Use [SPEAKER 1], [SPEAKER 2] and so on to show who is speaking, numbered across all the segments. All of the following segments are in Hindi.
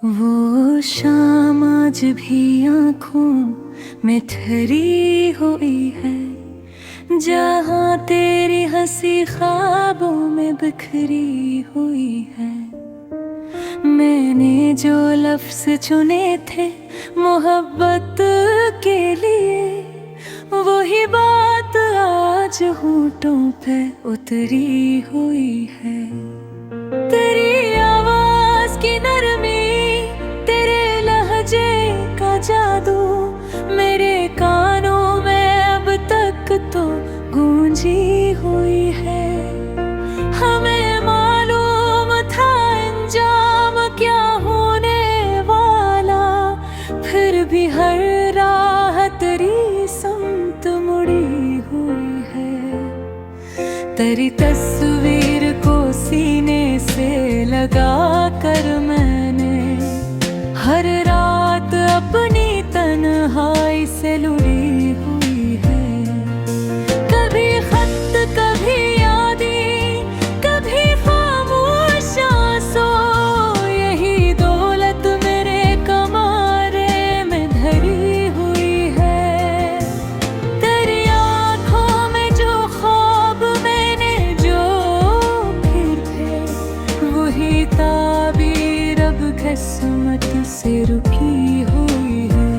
[SPEAKER 1] वो शाम आज भी आँखों में ठहरी हुई है, जहाँ तेरी हंसी ख्वाबों में बिखरी हुई है। मैंने जो लफ्ज चुने थे मोहब्बत के लिए, वही बात आज होठों पे उतरी हुई है। तेरी आवाज की नरमी, तेरे लहजे का जादू मेरे कानों में अब तक तो गूंजी हुई है। हमें मालूम था अंजाम क्या होने वाला, फिर भी हर राह तेरी समत मुड़ी हुई है। तेरी तस्वीर को सीने से लगा कर मैंने हर रात अपनी तन्हाई से लुढ़ी हुई है। कभी खत कभी यादें, कभी खामोश आंसू, यही दौलत मेरे कमारे में धरी हुई है। तेरी आँखों में जो ख्वाब मैंने जो फिर थे, वही ताबीर अब किस्मत से रुकी हुई है।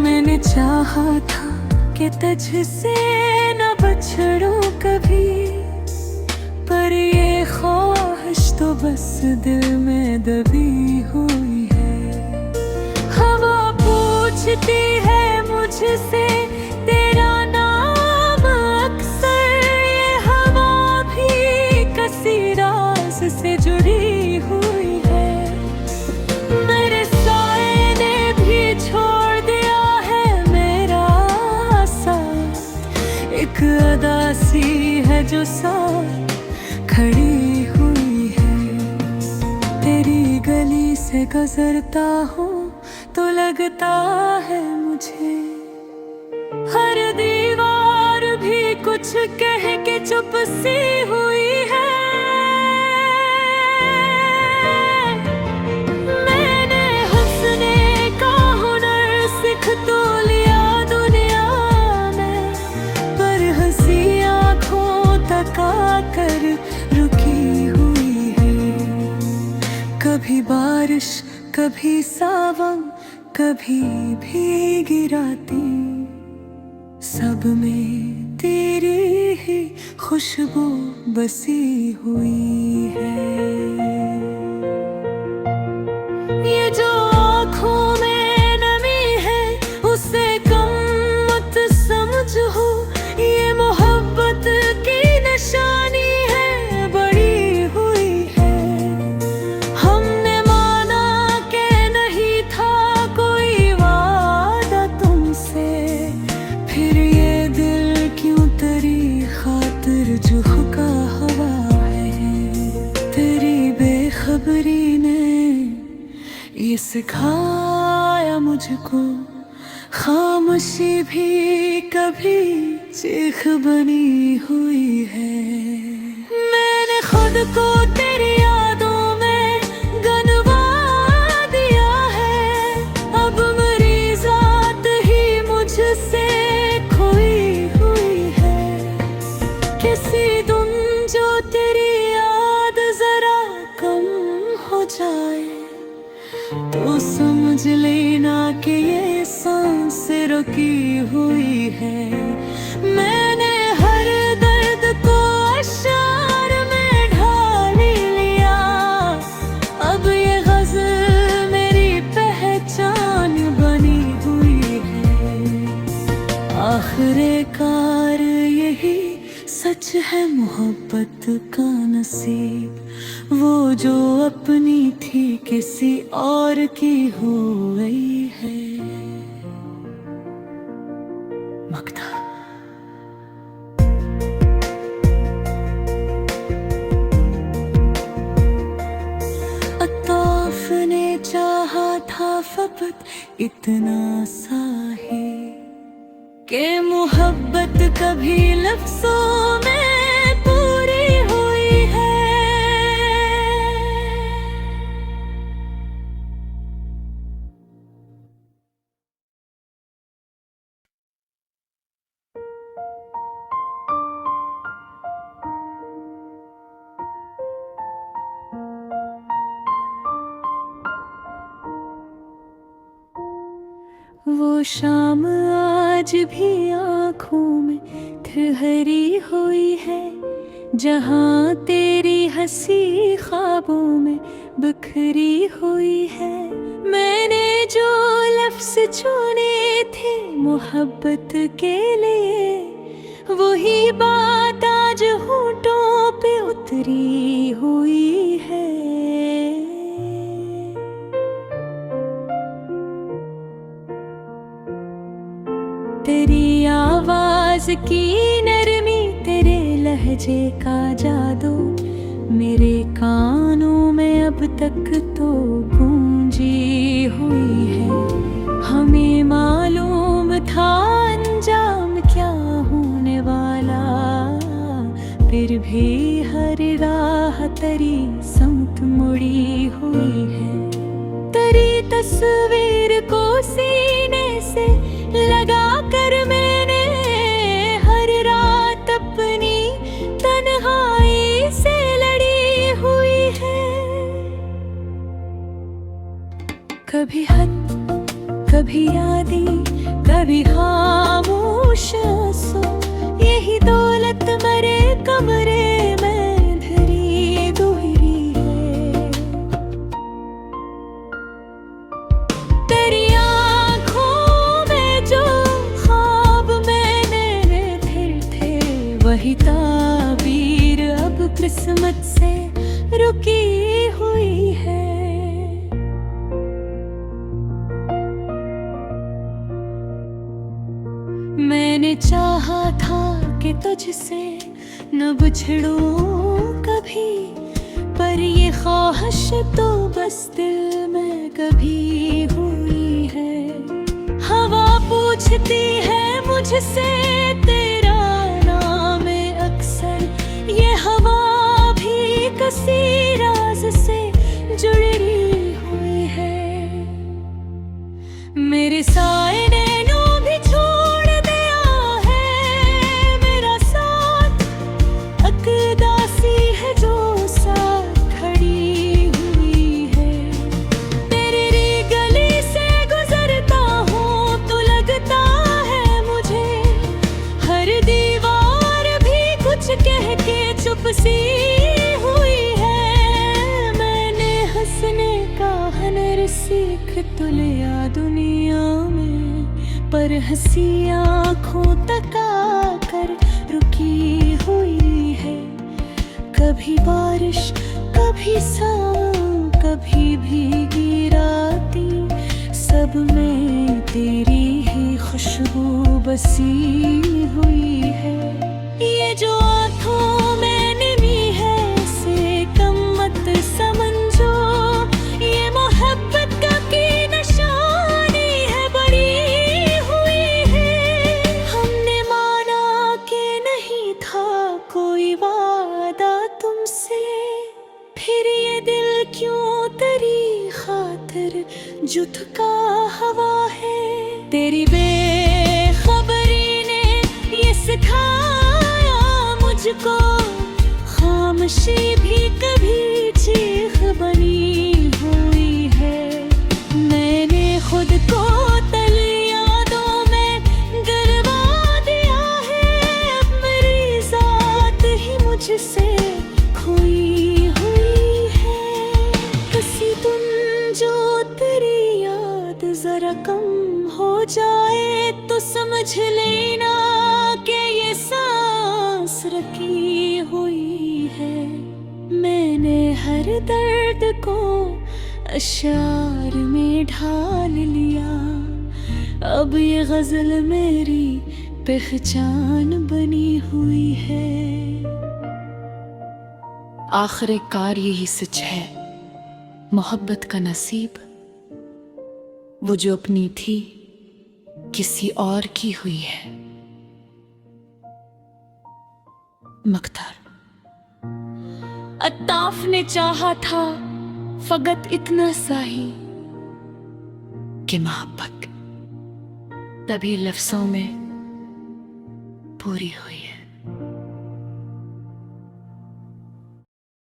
[SPEAKER 1] मैंने चाहा था कि तुझसे न बछड़ूं कभी, पर ये ख्वाहिश तो बस दिल में दबी हुई है। हवा पूछती है मुझसे तेरा नाम अक्सर, ये हवा भी किसी राज से जुड़ी हुई है। मेरे साए ने भी छोड़ दिया है मेरा साथ, एक अदा सी है जो साथ खड़ी हुई है। तेरी गली से गुजरता हूँ तो लगता है मुझे हर दीवार भी कुछ कह के चुप सी हुई है। मैंने हंसने का हुनर सीख तो लिया दुनिया में, पर हंसी आँखों तक आकर रुकी हुई है। कभी बारिश कभी सावन, कभी भीगी रातें, सब में तेरी ही खुशबू बसी हुई है। ये जो आँखों में नमी है उसे कम मत समझो, ये मोहब्बत की निशानी है बड़ी हुई है। हमने माना कि नहीं था कोई वादा तुमसे, फिर ये दिल क्यों तेरी खातिर झुका हुआ है। तेरी बेखबरी ने ये सिखाया मुझको, खामोशी भी कभी चीख बनी हुई है। मैंने खुद को तेरी यादों में गनवा दिया है, अब मेरी जात ही मुझसे खोई हुई है। किसी दिन जो तेरी याद जरा कम हो जाए तो समझ लेना कि ये सांस रुकी हुई है। मैंने हर दर्द को अशार में ढाल लिया, अब ये गज़ल मेरी पहचान बनी हुई है। आखिरकार यही सच है मोहब्बत का नसीब, वो जो अपनी थी किसी और की हो गई है। मक्ता। अताफ ने चाहा था फक वक्त इतना सा है कि मोहब्बत कभी लफ्जों में पूरी हुई है। वो शाम आज भी आँखों में ठहरी हुई है, जहाँ तेरी हंसी ख्वाबों में बिखरी हुई है। मैंने जो लफ्ज़ चुने थे मोहब्बत के लिए, वही बात आज होठों पे उतरी हुई है। तेरी आवाज की नरमी, तेरे लहजे का जादू मेरे कानों में अब तक तो गूंजी हुई है। हमें मालूम था अंजाम क्या होने वाला, फिर भी हर राह तेरी समत मुड़ी हुई है। तेरी तस्वीर को सीने से लगा कर मैंने हर रात अपनी तन्हाई से लड़ी हुई है। कभी हद, कभी यादी, कभी खामोश आंसू, यही दौलत मरे कमरे में धरी दोहरी है। तेरी वही ताबीर अब किस्मत से रुकी हुई है। मैंने चाहा था कि तुझसे न बिछड़ूं कभी, पर ये ख्वाहिश तो बस दिल में कभी हुई है। हवा पूछती है मुझसे तेरा नाम अक्सर, ये हवा भी किसी राज से जुड़ी हुई है। मेरे साए नैनों भी छोड़ दिया है मेरा साथ, अकदासी है जो साथ खड़ी हुई है। तेरी गली से गुजरता हूँ तो लगता है मुझे हर दीवार भी कुछ कह के चुप सी हुई है। मैंने हंसने का हुनर सीख तो लिया दुनिया में, पर हंसी आँखों तक आकर रुकी हुई है। कभी बारिश, कभी सांव, कभी भीगी रातें, सब में तेरी ही खुशबू बसी हुई है। ये जो आँखों में नमी है इसे कम मत समझो, ये मोहब्बत का की निशानी है बड़ी हुई है। हमने माना कि नहीं था कोई वादा तुमसे, फिर ये दिल क्यों तेरी खातिर जुटका हवा है। तेरी बेखबरी ने ये सिखाया मुझको, खामोशी भी कभी चीख बनी हुई है। मैंने खुद को तल यादों में गिरवा दिया है, अब मेरी जात ही मुझसे खोई हुई है। किसी तुम जो तेरी याद जरा कम हो जाए तो समझ लेना कि ये सांस रखी हुई है। मैंने हर दर्द को अशार में ढाल लिया, अब ये गजल मेरी पहचान बनी हुई है।
[SPEAKER 2] आखिरकार यही सच है मोहब्बत का नसीब,
[SPEAKER 1] वो जो अपनी थी किसी और की हुई है। मख्तार। अत्ताफ ने चाहा था फकत इतना सा ही कि मोहब्बत तभी लफ्जों में पूरी हुई है।